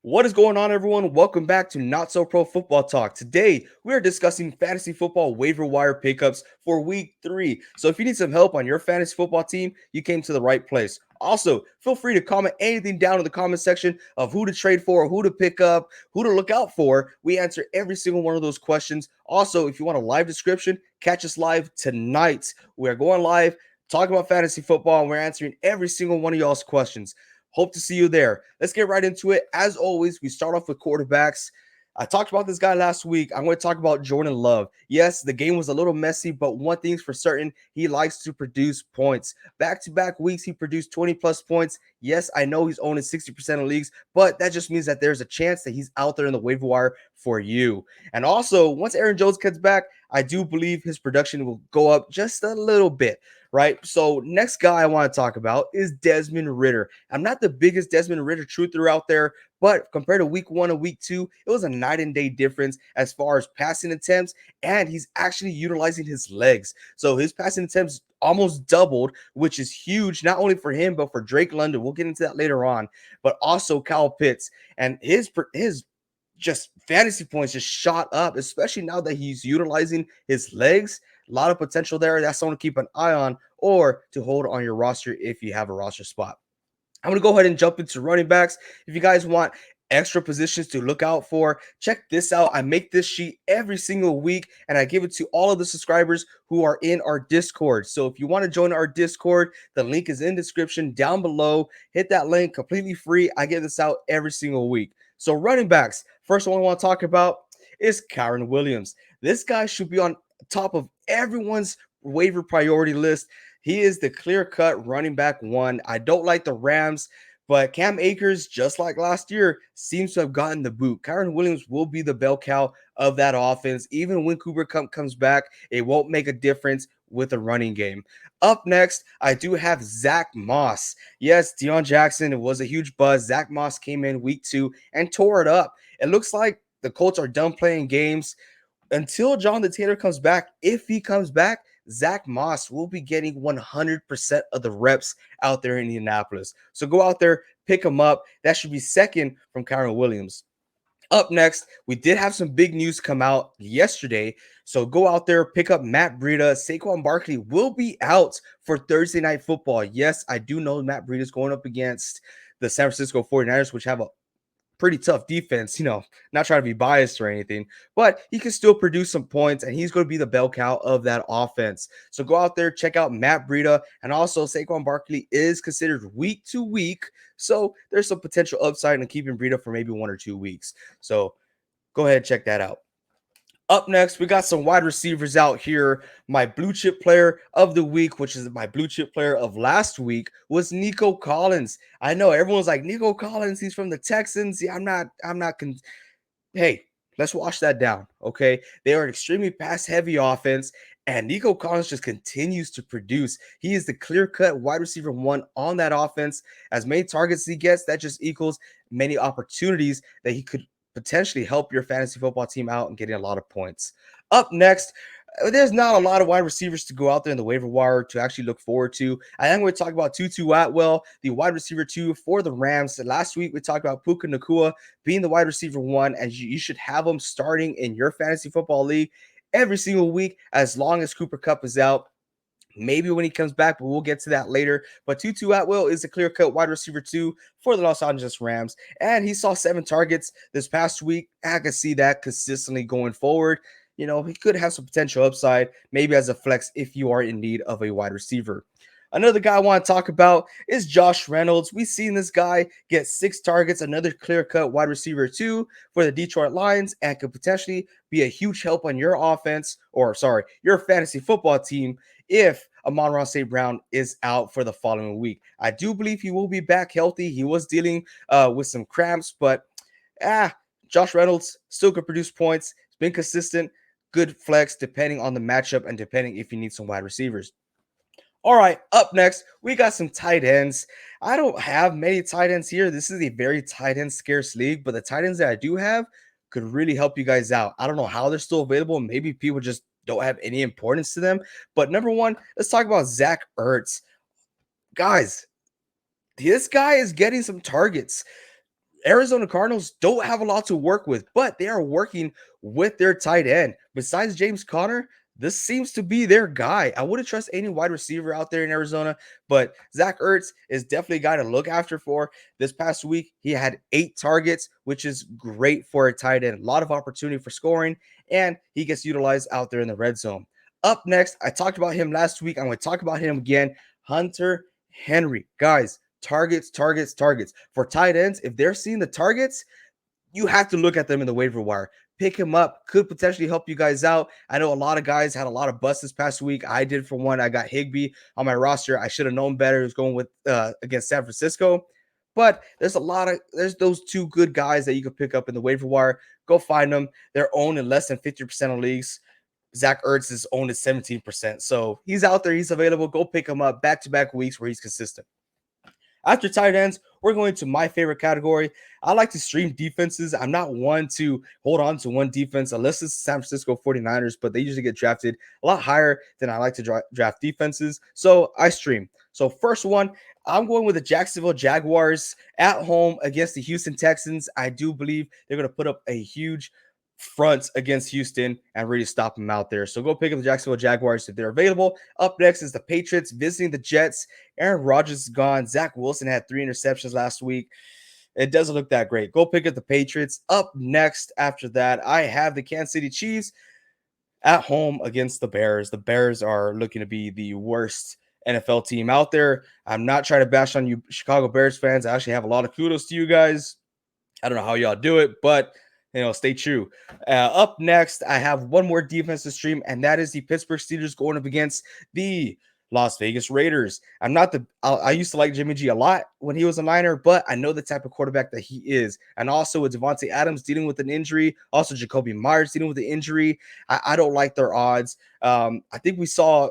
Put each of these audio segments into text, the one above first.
What is going on, everyone? Welcome back to Not So Pro Football Talk. Today, we are discussing fantasy football waiver wire pickups for week 3. So, if you need some help on your fantasy football team, you came to the right place. Also, feel free to comment anything down in the comment section of who to trade for, who to pick up, who to look out for. We answer every single one of those questions. Also, if you want a live description, catch us live tonight. We are going live, talking about fantasy football, and we're answering every single one of y'all's questions. Hope to see you there. Let's get right into it. As always, we start off with quarterbacks. I talked about this guy last week. I'm going to talk about Jordan Love. Yes, the game was a little messy, but one thing's for certain, he likes to produce points. Back-to-back weeks, he produced 20 plus points. Yes, I know he's owning 60% of leagues, but that just means that there's a chance that he's out there in the waiver wire for you. And also, once Aaron Jones gets back, I do believe his production will go up just a little bit, right? So, next guy I want to talk about is Desmond Ridder. I'm not the biggest Desmond Ridder truther out there, but compared to week 1 and week 2, it was a night and day difference as far as passing attempts, and he's actually utilizing his legs. So his passing attempts almost doubled, which is huge, not only for him, but for Drake London. We'll get into that later on, but also Kyle Pitts. And his just fantasy points just shot up, especially now that he's utilizing his legs. A lot of potential there. That's someone to keep an eye on or to hold on your roster if you have a roster spot. I'm going to go ahead and jump into running backs. If you guys want extra positions to look out for, check this out. I make this sheet every single week and I give it to all of the subscribers who are in our Discord. So if you want to join our Discord, the link is in the description down below. Hit that link, completely free. I give this out every single week. So running backs, first one I want to talk about is Kyren Williams. This guy should be on top of everyone's waiver priority list. He is the clear-cut running back one. I don't like the Rams, but Cam Akers, just like last year, seems to have gotten the boot. Kyren Williams will be the bell cow of that offense. Even when Cooper Kupp comes back, it won't make a difference with the running game. Up next, I do have Zach Moss. Yes, Deion Jackson, it was a huge buzz. Zach Moss came in week 2 and tore it up. It looks like the Colts are done playing games until Jonathan Taylor comes back. If he comes back, Zach Moss will be getting 100% of the reps out there in Indianapolis. So go out there, pick him up. That should be second from Kyren Williams. Up next, we did have some big news come out yesterday. So go out there, pick up Matt Breida. Saquon Barkley will be out for Thursday Night Football. Yes, I do know Matt Breida is going up against the San Francisco 49ers, which have a pretty tough defense, not trying to be biased or anything, but he can still produce some points and he's going to be the bell cow of that offense. So go out there, check out Matt Breida, and also Saquon Barkley is considered week to week. So there's some potential upside in keeping Breida for maybe 1 or 2 weeks. So go ahead and check that out. Up next, we got some wide receivers out here. My blue chip player of the week, which is my blue chip player of last week, was Nico Collins. I know everyone's like, Nico Collins, he's from the Texans. Yeah, hey, let's wash that down, okay? They are an extremely pass-heavy offense, and Nico Collins just continues to produce. He is the clear-cut wide receiver one on that offense. As many targets he gets, that just equals many opportunities that he could potentially help your fantasy football team out and getting a lot of points. Up next, there's not a lot of wide receivers to go out there in the waiver wire to actually look forward to. I am going to talk about Tutu Atwell, the wide receiver 2 for the Rams. Last week, we talked about Puka Nacua being the wide receiver 1, and you should have him starting in your fantasy football league every single week as long as Cooper Kupp is out. Maybe when he comes back, but we'll get to that later. But Tutu Atwell is a clear-cut wide receiver 2 for the Los Angeles Rams, and he saw 7 targets this past week. I can see that consistently going forward. He could have some potential upside, maybe as a flex if you are in need of a wide receiver. Another guy I want to talk about is Josh Reynolds. We've seen this guy get 6 targets, another clear-cut wide receiver 2 for the Detroit Lions, and could potentially be a huge help on your offense, your fantasy football team if Amon-Ra St. Brown is out for the following week. I do believe he will be back healthy. He was dealing with some cramps, but Josh Reynolds still could produce points. He's been consistent, good flex depending on the matchup and depending if you need some wide receivers. All right, up next, we got some tight ends. I don't have many tight ends here. This is a very tight end scarce league, but the tight ends that I do have could really help you guys out. I don't know how they're still available. Maybe people just don't have any importance to them. But number one, let's talk about Zach Ertz. Guys, this guy is getting some targets. Arizona Cardinals don't have a lot to work with, but they are working with their tight end. Besides James Conner, this seems to be their guy. I wouldn't trust any wide receiver out there in Arizona, but Zach Ertz is definitely a guy to look after for. This past week, he had 8 targets, which is great for a tight end. A lot of opportunity for scoring, and he gets utilized out there in the red zone. Up next, I talked about him last week. I'm going to talk about him again. Hunter Henry. Guys, targets, targets, targets. For tight ends, if they're seeing the targets, you have to look at them in the waiver wire. Pick him up, could potentially help you guys out. I know a lot of guys had a lot of busts this past week. I did for one. I got Higbee on my roster. I should have known better. He was going with against San Francisco. But there's those 2 good guys that you could pick up in the waiver wire. Go find them. They're owned in less than 50% of leagues. Zach Ertz is owned at 17%. So he's out there, he's available. Go pick him up back-to-back weeks where he's consistent. After tight ends, we're going to my favorite category. I like to stream defenses. I'm not one to hold on to one defense unless it's San Francisco 49ers, but they usually get drafted a lot higher than I like to draft defenses. So I stream. So first one, I'm going with the Jacksonville Jaguars at home against the Houston Texans. I do believe they're going to put up a huge front against Houston and really stop them out there. So go pick up the Jacksonville Jaguars if they're available. Up next is the Patriots visiting the Jets. Aaron Rodgers is gone. Zach Wilson had 3 interceptions last week. It doesn't look that great. Go pick up the Patriots. Up next after that, I have the Kansas City Chiefs at home against the Bears. The Bears are looking to be the worst NFL team out there. I'm not trying to bash on you Chicago Bears fans. I actually have a lot of kudos to you guys. I don't know how y'all do it, but stay true. Up next, I have one more defense to stream, and that is the Pittsburgh Steelers going up against the Las Vegas Raiders. I used to like Jimmy G a lot when he was a Niner, but I know the type of quarterback that he is. And also with Devontae Adams dealing with an injury, also Jacoby Myers dealing with an injury. I don't like their odds. I think we saw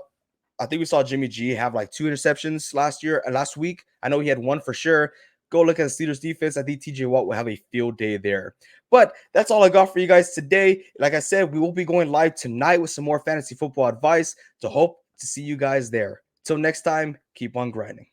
Jimmy G have like 2 interceptions last week. I know he had 1 for sure. Go look at the Steelers defense. I think TJ Watt will have a field day there. But that's all I got for you guys today. Like I said, we will be going live tonight with some more fantasy football advice. To hope to see you guys there. Till next time, keep on grinding.